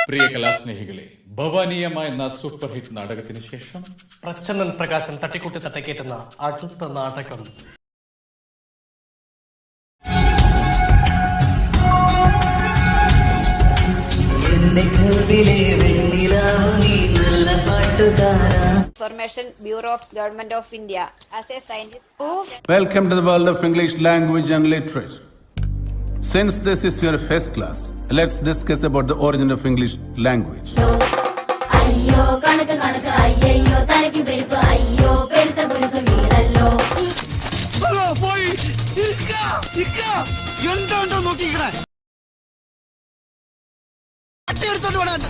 പ്രിയ കലാസ്നേഹികളെ, ഭവാനിയമ്മ എന്ന super hit നാടകത്തിന് ശേഷം പ്രച്ഛന്നൻ പ്രകാശൻ തട്ടിക്കൂട്ടി തട്ടക്കേറ്റുന്ന അടുത്ത നാടകം Information Bureau of Government of India. As a scientist. Welcome to the world of English language and literature. Since this is your first class, let's discuss about the origin of English language. അയ്യോ കണക്ക് കണക്ക് അയ്യോ തലയ്ക്ക് പെരുപ്പ് അയ്യോ പെരുത്ത കുരുക്ക് വീണല്ലോ. എന്തോ നോക്കിക്കണേ എടുത്തോണ്ട് വേണം.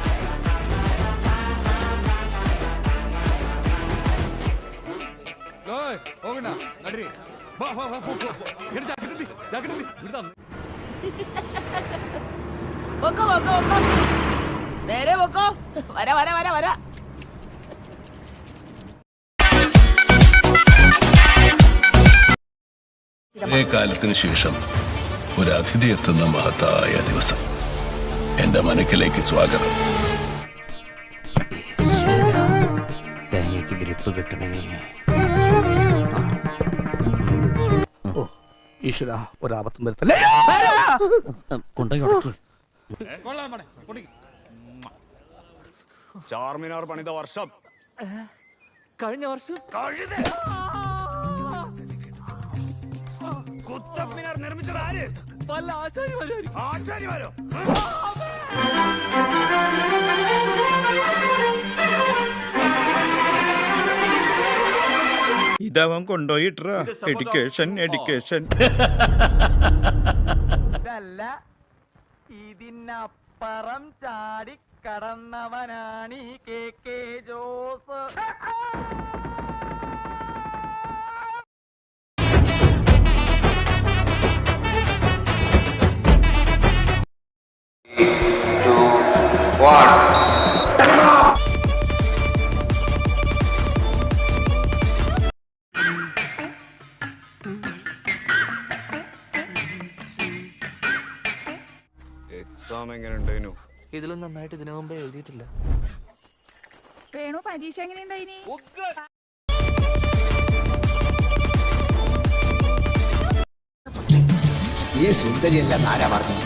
നേരെ പോക്കോ. വര വര വര വര. കാലത്തിന് ശേഷം ഒരു അതിഥി എത്തുന്ന മഹത്തായ ദിവസം. എന്റെ മനക്കിലേക്ക് സ്വാഗതം. ഗ്രിപ്പ് കിട്ടണേ. ഈശ്വര ഒരാപത്തും വരുത്തല്ലേ. ചാർമിനാർ പണിത വർഷം കഴിഞ്ഞ വർഷം കുത്തബ്മിനാർ നിർമ്മിച്ചത് ആര്? വല്ല ആശാരിമാരോ? ഇതവൻ കൊണ്ടുപോയിട്ര എഡ്യൂക്കേഷൻ ഇതല്ല, ഇതിനപ്പുറം ചാടി കടന്നവനാണ് ഈ കെ ജോസ്. എക്സാം എങ്ങനെ ഉണ്ടായിരുന്നു? ഇതിലും നന്നായിട്ട് ഇതിനു മുമ്പേ എഴുതിയിട്ടില്ല. വേണു പരീക്ഷ എങ്ങനെയുണ്ടായിനി? ഈ സുന്ദരിയല്ല ആരാ പറഞ്ഞു?